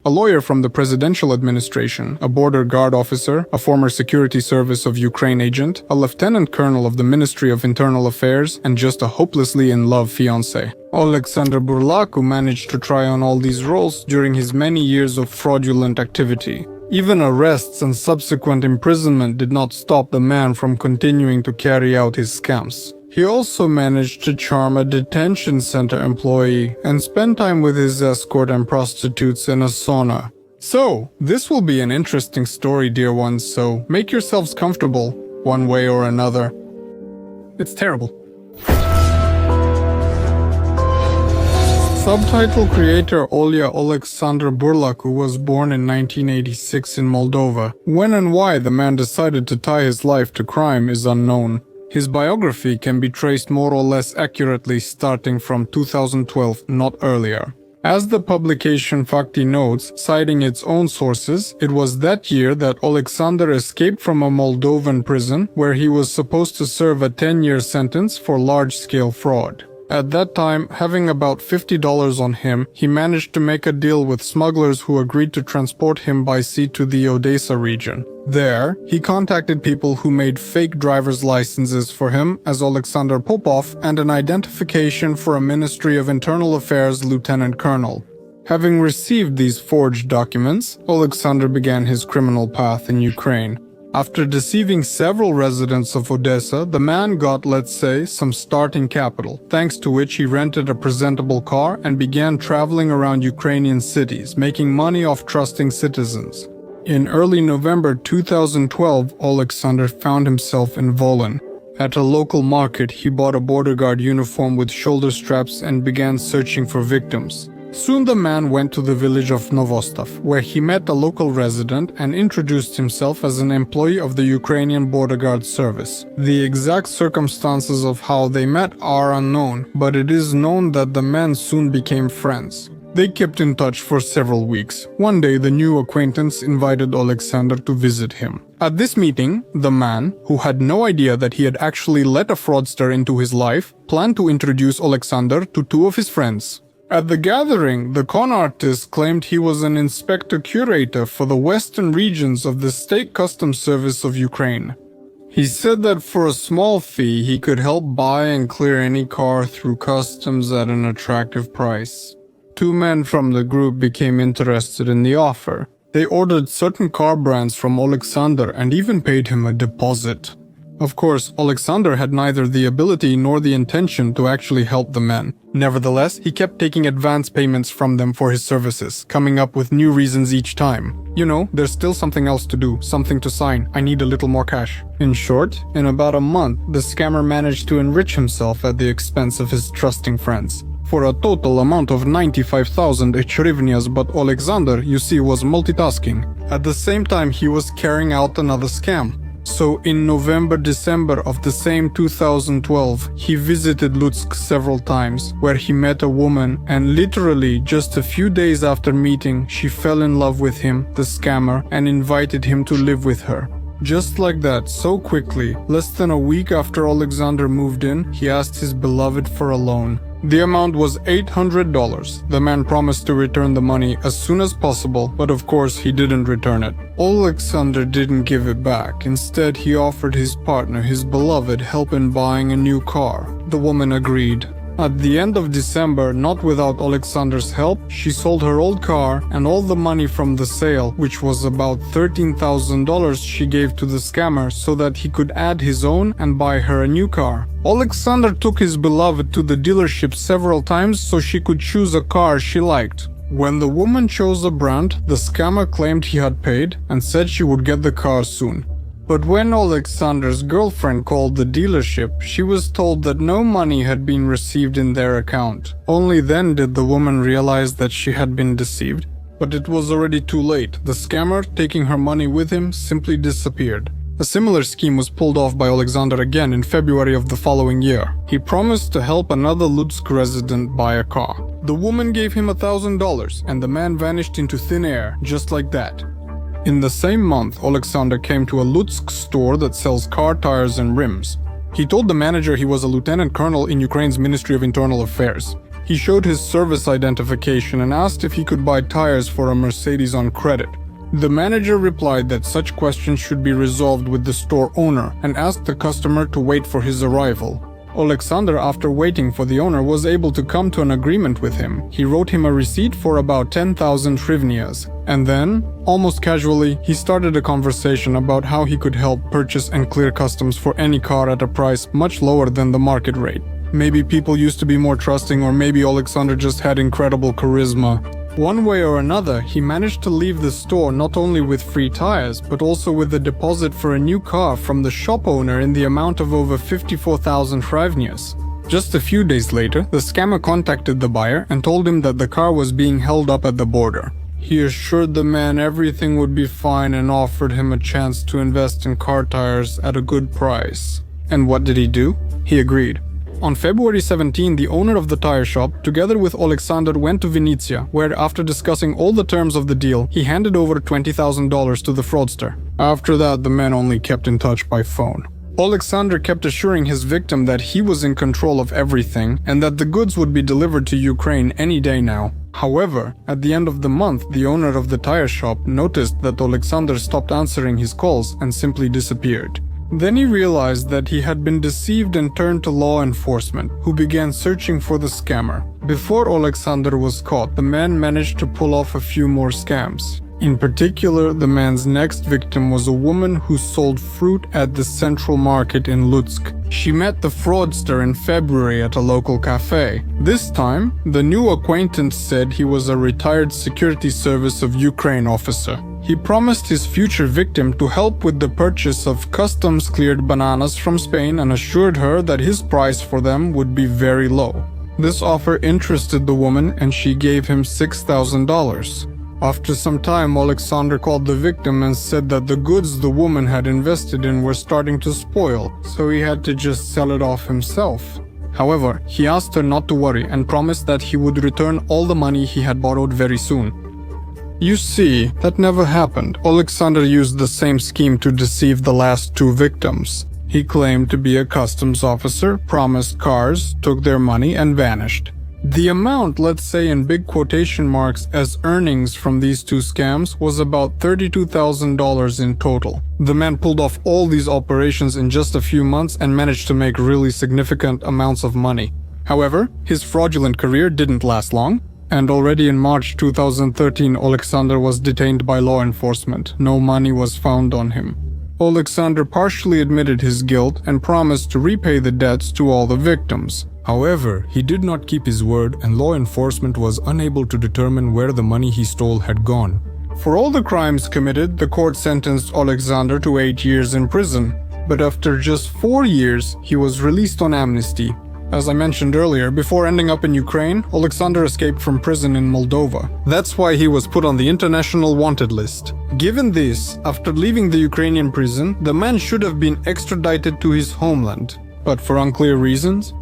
a lawyer from the presidential administration, a border guard officer, a former security service of Ukraine agent, a lieutenant colonel of the Ministry of Internal Affairs, and just a hopelessly in love fiancé. Alexander Burlaku managed to try on all these roles during his many years of fraudulent activity. Even arrests and subsequent imprisonment did not stop the man from continuing to carry out his scams. He also managed to charm a detention center employee and spend time with his escort and prostitutes in a sauna. So, this will be an interesting story, dear ones, so make yourselves comfortable, one way or another. It's terrible. Subtitle creator Olya Alexander Burlaku was born in 1986 in Moldova. When and why the man decided to tie his life to crime is unknown. His biography can be traced more or less accurately starting from 2012, not earlier. As the publication Fakti notes, citing its own sources, it was that year that Alexander escaped from a Moldovan prison where he was supposed to serve a 10-year sentence for large-scale fraud. At that time, having about $50 on him, he managed to make a deal with smugglers who agreed to transport him by sea to the Odessa region. There, he contacted people who made fake driver's licenses for him as Alexander Popov and an identification for a Ministry of Internal Affairs lieutenant colonel. Having received these forged documents, Alexander began his criminal path in Ukraine. After deceiving several residents of Odessa, the man got, let's say, some starting capital, thanks to which he rented a presentable car and began traveling around Ukrainian cities, making money off trusting citizens. In early November 2012, Alexander found himself in Volyn. At a local market, he bought a border guard uniform with shoulder straps and began searching for victims. Soon the man went to the village of Novostov, where he met a local resident and introduced himself as an employee of the Ukrainian Border Guard Service. The exact circumstances of how they met are unknown, but it is known that the men soon became friends. They kept in touch for several weeks. One day, the new acquaintance invited Alexander to visit him. At this meeting, the man, who had no idea that he had actually let a fraudster into his life, planned to introduce Alexander to two of his friends. At the gathering, the con artist claimed he was an inspector-curator for the western regions of the State Customs Service of Ukraine. He said that for a small fee, he could help buy and clear any car through customs at an attractive price. Two men from the group became interested in the offer. They ordered certain car brands from Alexander and even paid him a deposit. Of course, Alexander had neither the ability nor the intention to actually help the men. Nevertheless, he kept taking advance payments from them for his services, coming up with new reasons each time. You know, there's still something else to do, something to sign, I need a little more cash. In short, in about a month, the scammer managed to enrich himself at the expense of his trusting friends. For a total amount of 95,000 hryvnias, but Alexander, you see, was multitasking. At the same time, he was carrying out another scam. So in November-December of the same 2012, he visited Lutsk several times, where he met a woman, and literally just a few days after meeting, she fell in love with him, the scammer, and invited him to live with her. Just like that, so quickly, less than a week after Alexander moved in, he asked his beloved for a loan. The amount was $800. The man promised to return the money as soon as possible, but of course he didn't return it. Alexander didn't give it back. Instead, he offered his partner, his beloved, help in buying a new car. The woman agreed. At the end of December, not without Alexander's help, she sold her old car, and all the money from the sale, which was about $13,000, she gave to the scammer so that he could add his own and buy her a new car. Alexander took his beloved to the dealership several times so she could choose a car she liked. When the woman chose a brand, the scammer claimed he had paid and said she would get the car soon. But when Alexander's girlfriend called the dealership, she was told that no money had been received in their account. Only then did the woman realize that she had been deceived. But it was already too late. The scammer, taking her money with him, simply disappeared. A similar scheme was pulled off by Alexander again in February of the following year. He promised to help another Lutsk resident buy a car. The woman gave him $1,000, and the man vanished into thin air, just like that. In the same month, Alexander came to a Lutsk store that sells car tires and rims. He told the manager he was a lieutenant colonel in Ukraine's Ministry of Internal Affairs. He showed his service identification and asked if he could buy tires for a Mercedes on credit. The manager replied that such questions should be resolved with the store owner and asked the customer to wait for his arrival. Alexander, after waiting for the owner, was able to come to an agreement with him. He wrote him a receipt for about 10,000 hryvnias. And then, almost casually, he started a conversation about how he could help purchase and clear customs for any car at a price much lower than the market rate. Maybe people used to be more trusting, or maybe Alexander just had incredible charisma. One way or another, he managed to leave the store not only with free tires, but also with a deposit for a new car from the shop owner in the amount of over 54,000 hryvnias. Just a few days later, the scammer contacted the buyer and told him that the car was being held up at the border. He assured the man everything would be fine and offered him a chance to invest in car tires at a good price. And what did he do? He agreed. On February 17, the owner of the tire shop, together with Alexander, went to Vinnytsia, where after discussing all the terms of the deal, he handed over $20,000 to the fraudster. After that, the man only kept in touch by phone. Alexander kept assuring his victim that he was in control of everything and that the goods would be delivered to Ukraine any day now. However, at the end of the month, the owner of the tire shop noticed that Alexander stopped answering his calls and simply disappeared. Then he realized that he had been deceived and turned to law enforcement, who began searching for the scammer. Before Alexander was caught, the man managed to pull off a few more scams. In particular, the man's next victim was a woman who sold fruit at the Central Market in Lutsk. She met the fraudster in February at a local cafe. This time, the new acquaintance said he was a retired Security Service of Ukraine officer. He promised his future victim to help with the purchase of customs-cleared bananas from Spain and assured her that his price for them would be very low. This offer interested the woman and she gave him $6,000. After some time, Alexander called the victim and said that the goods the woman had invested in were starting to spoil, so he had to just sell it off himself. However, he asked her not to worry and promised that he would return all the money he had borrowed very soon. You see, that never happened. Alexander used the same scheme to deceive the last two victims. He claimed to be a customs officer, promised cars, took their money, and vanished. The amount, let's say in big quotation marks, as earnings from these two scams was about $32,000 in total. The man pulled off all these operations in just a few months and managed to make really significant amounts of money. However, his fraudulent career didn't last long. And already in March 2013, Alexander was detained by law enforcement. No money was found on him. Alexander partially admitted his guilt and promised to repay the debts to all the victims. However, he did not keep his word and law enforcement was unable to determine where the money he stole had gone. For all the crimes committed, the court sentenced Alexander to 8 years in prison. But after just 4 years, he was released on amnesty. As I mentioned earlier, before ending up in Ukraine, Alexander escaped from prison in Moldova. That's why he was put on the international wanted list. Given this, after leaving the Ukrainian prison, the man should have been extradited to his homeland. But for unclear reasons,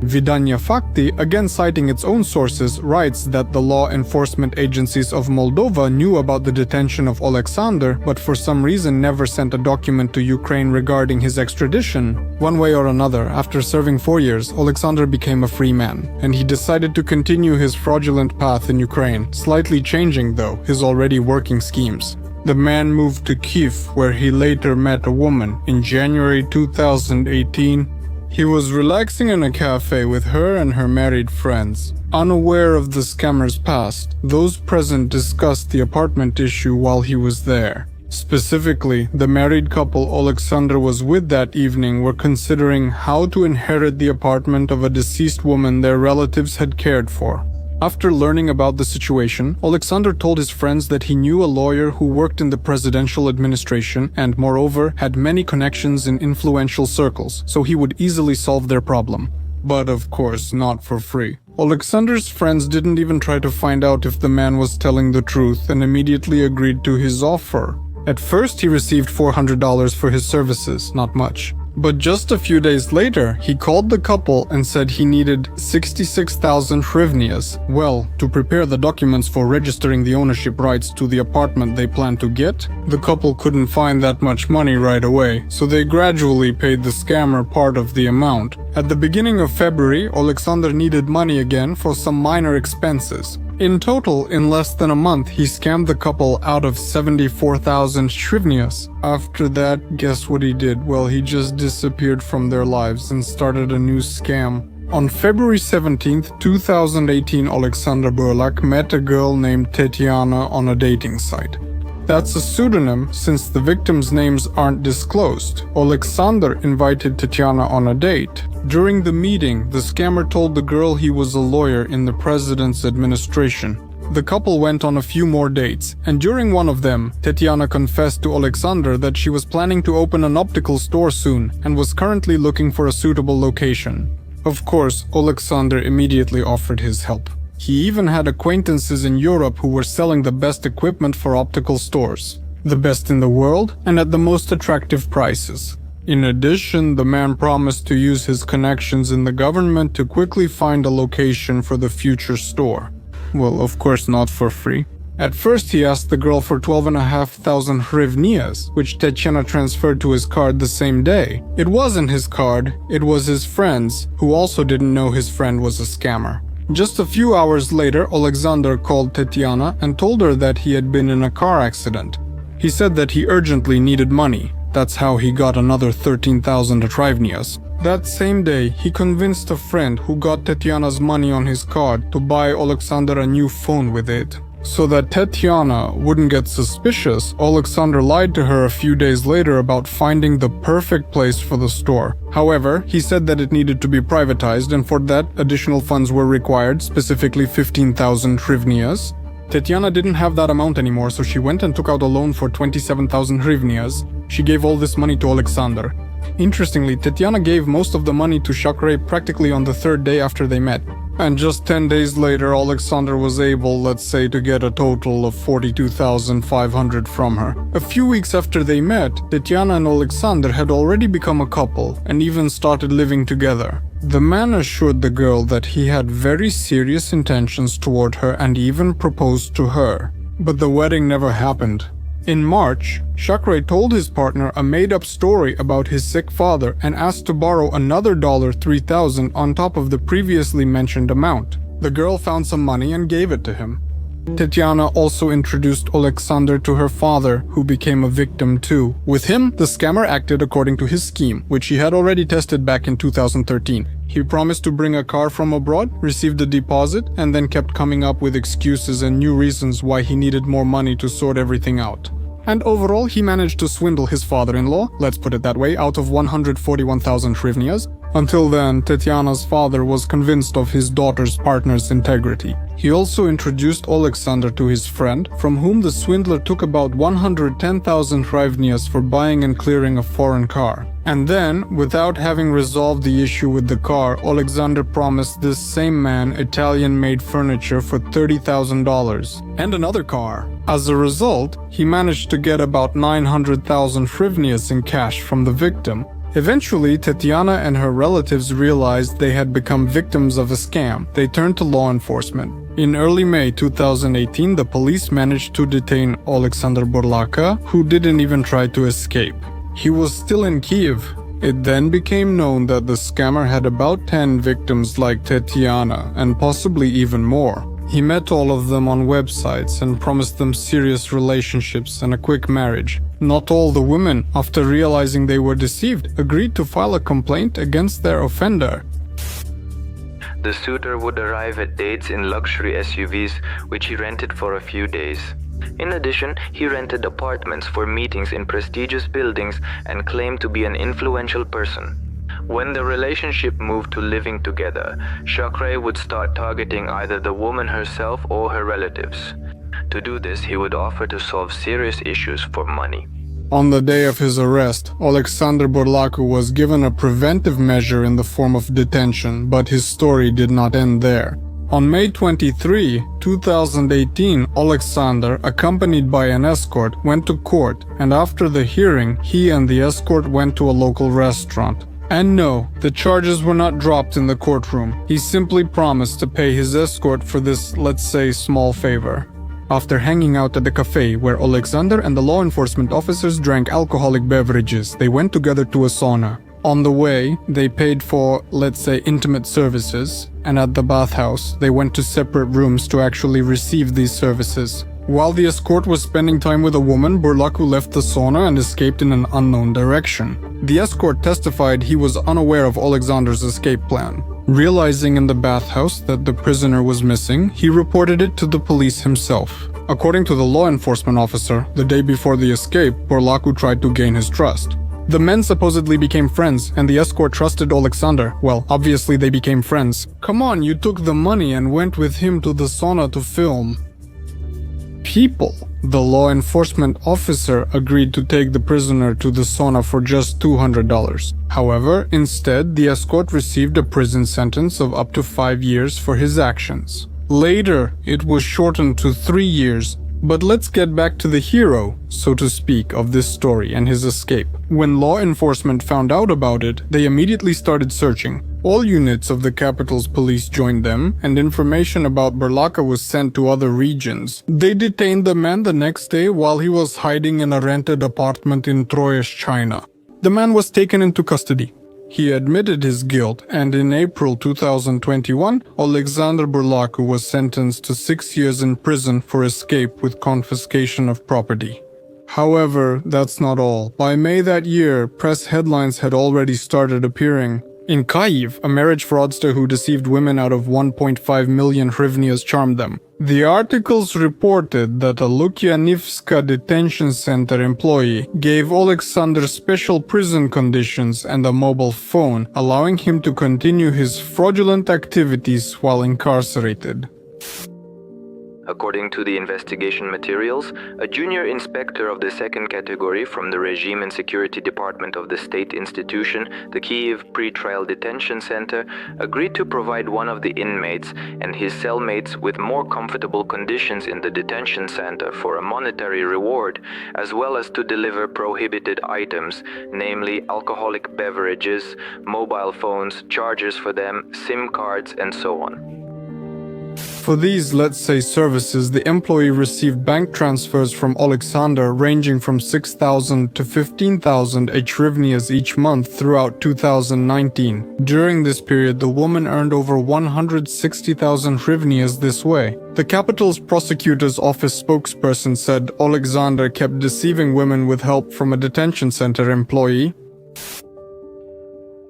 Vidania Fakti, again citing its own sources, writes that the law enforcement agencies of Moldova knew about the detention of Alexander, but for some reason never sent a document to Ukraine regarding his extradition. One way or another, after serving 4 years, Alexander became a free man, and he decided to continue his fraudulent path in Ukraine, slightly changing, though, his already working schemes. The man moved to Kyiv, where he later met a woman. In January 2018, he was relaxing in a cafe with her and her married friends. Unaware of the scammer's past, those present discussed the apartment issue while he was there. Specifically, the married couple Alexander was with that evening were considering how to inherit the apartment of a deceased woman their relatives had cared for. After learning about the situation, Alexander told his friends that he knew a lawyer who worked in the presidential administration and, moreover, had many connections in influential circles, so he would easily solve their problem. But of course, not for free. Alexander's friends didn't even try to find out if the man was telling the truth and immediately agreed to his offer. At first, he received $400 for his services, not much. But just a few days later, he called the couple and said he needed 66,000 hryvnias, well, to prepare the documents for registering the ownership rights to the apartment they planned to get. The couple couldn't find that much money right away, so they gradually paid the scammer part of the amount. At the beginning of February, Alexander needed money again for some minor expenses. In total, in less than a month, he scammed the couple out of 74,000 hryvnias. After that, guess what he did? Well, he just disappeared from their lives and started a new scam. On February 17, 2018, Alexander Burlak met a girl named Tetiana on a dating site. That's a pseudonym since the victims' names aren't disclosed. Alexander invited Tetiana on a date. During the meeting, the scammer told the girl he was a lawyer in the president's administration. The couple went on a few more dates, and during one of them, Tetiana confessed to Alexander that she was planning to open an optical store soon and was currently looking for a suitable location. Of course, Alexander immediately offered his help. He even had acquaintances in Europe who were selling the best equipment for optical stores, the best in the world and at the most attractive prices. In addition, the man promised to use his connections in the government to quickly find a location for the future store. Well, of course not for free. At first he asked the girl for 12,500 hryvnias, which Tetiana transferred to his card the same day. It wasn't his card, it was his friend's, who also didn't know his friend was a scammer. Just a few hours later, Alexander called Tetiana and told her that he had been in a car accident. He said that he urgently needed money. That's how he got another 13,000 hryvnias. That same day, he convinced a friend who got Tetiana's money on his card to buy Alexander a new phone with it. So that Tetiana wouldn't get suspicious, Alexander lied to her a few days later about finding the perfect place for the store. However, he said that it needed to be privatized, and for that, additional funds were required, specifically 15,000 hryvnias. Tetiana didn't have that amount anymore, so she went and took out a loan for 27,000 hryvnias. She gave all this money to Alexander. Interestingly, Tetiana gave most of the money to Shakray practically on the third day after they met. And just 10 days later, Alexander was able, let's say, to get a total of 42,500 from her. A few weeks after they met, Tetiana and Alexander had already become a couple and even started living together. The man assured the girl that he had very serious intentions toward her and even proposed to her. But the wedding never happened. In March, Shakray told his partner a made-up story about his sick father and asked to borrow another $3,000 on top of the previously mentioned amount. The girl found some money and gave it to him. Tetiana also introduced Alexander to her father, who became a victim too. With him, the scammer acted according to his scheme, which he had already tested back in 2013. He promised to bring a car from abroad, received a deposit, and then kept coming up with excuses and new reasons why he needed more money to sort everything out. And overall, he managed to swindle his father-in-law, let's put it that way, out of 141,000 hryvnias. Until then, Tetiana's father was convinced of his daughter's partner's integrity. He also introduced Alexander to his friend, from whom the swindler took about 110,000 hryvnias for buying and clearing a foreign car. And then, without having resolved the issue with the car, Alexander promised this same man Italian-made furniture for $30,000 and another car. As a result, he managed to get about 900,000 hryvnias in cash from the victim. Eventually, Tetiana and her relatives realized they had become victims of a scam. They turned to law enforcement. In early May 2018, the police managed to detain Alexander Burlaka, who didn't even try to escape. He was still in Kyiv. It then became known that the scammer had about 10 victims like Tetiana, and possibly even more. He met all of them on websites and promised them serious relationships and a quick marriage. Not all the women, after realizing they were deceived, agreed to file a complaint against their offender. The suitor would arrive at dates in luxury SUVs, which he rented for a few days. In addition, he rented apartments for meetings in prestigious buildings and claimed to be an influential person. When the relationship moved to living together, Shakray would start targeting either the woman herself or her relatives. To do this, he would offer to solve serious issues for money. On the day of his arrest, Alexander Burlaku was given a preventive measure in the form of detention, but his story did not end there. On May 23, 2018, Alexander, accompanied by an escort, went to court, and after the hearing, he and the escort went to a local restaurant. And no, the charges were not dropped in the courtroom. He simply promised to pay his escort for this, let's say, small favor. After hanging out at the cafe where Alexander and the law enforcement officers drank alcoholic beverages, they went together to a sauna. On the way, they paid for, let's say, intimate services, and at the bathhouse, they went to separate rooms to actually receive these services. While the escort was spending time with a woman, Burlaku left the sauna and escaped in an unknown direction. The escort testified he was unaware of Alexander's escape plan. Realizing in the bathhouse that the prisoner was missing, he reported it to the police himself. According to the law enforcement officer, the day before the escape, Burlaku tried to gain his trust. The men supposedly became friends, and the escort trusted Alexander. Well, obviously they became friends. Come on, you took the money and went with him to the sauna to film. People. The law enforcement officer agreed to take the prisoner to the sauna for just $200. However, instead, the escort received a prison sentence of up to 5 years for his actions. Later, it was shortened to 3 years. But let's get back to the hero, so to speak, of this story and his escape. When law enforcement found out about it, they immediately started searching. All units of the capital's police joined them, and information about Burlaka was sent to other regions. They detained the man the next day while he was hiding in a rented apartment in Troyes, China. The man was taken into custody. He admitted his guilt, and in April 2021, Alexander Burlaku was sentenced to 6 years in prison for escape with confiscation of property. However, that's not all. By May that year, press headlines had already started appearing. In Kyiv, a marriage fraudster who deceived women out of 1.5 million hryvnias charmed them. The articles reported that a Lukyanivska detention center employee gave Alexander special prison conditions and a mobile phone, allowing him to continue his fraudulent activities while incarcerated. According to the investigation materials, a junior inspector of the second category from the Regime and Security Department of the state institution, the Kyiv Pre-Trial Detention Center, agreed to provide one of the inmates and his cellmates with more comfortable conditions in the detention center for a monetary reward, as well as to deliver prohibited items, namely alcoholic beverages, mobile phones, chargers for them, SIM cards, and so on. For these, let's say, services, the employee received bank transfers from Alexander ranging from 6,000 to 15,000 hryvnias each month throughout 2019. During this period, the woman earned over 160,000 hryvnias this way. The capital's prosecutor's office spokesperson said Alexander kept deceiving women with help from a detention center employee.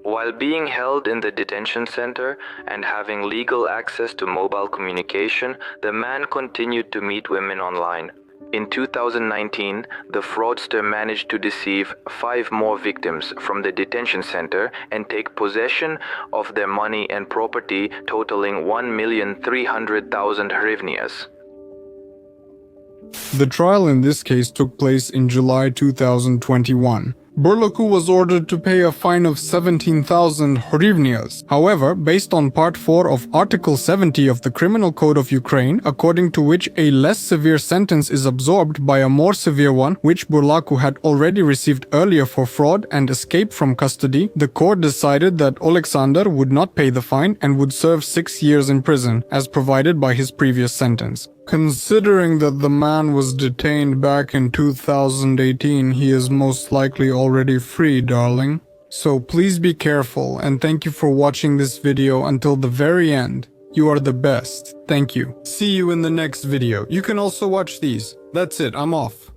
While being held in the detention center and having legal access to mobile communication, the man continued to meet women online. In 2019, the fraudster managed to deceive 5 more victims from the detention center and take possession of their money and property totaling 1,300,000 hryvnias. The trial in this case took place in July 2021. Burlaku was ordered to pay a fine of 17,000 hryvnias. However, based on Part 4 of Article 70 of the Criminal Code of Ukraine, according to which a less severe sentence is absorbed by a more severe one, which Burlaku had already received earlier for fraud and escape from custody, the court decided that Alexander would not pay the fine and would serve 6 years in prison, as provided by his previous sentence. Considering that the man was detained back in 2018, he is most likely already free, darling. So please be careful, and thank you for watching this video until the very end. You are the best. Thank you. See you in the next video. You can also watch these. That's it, I'm off.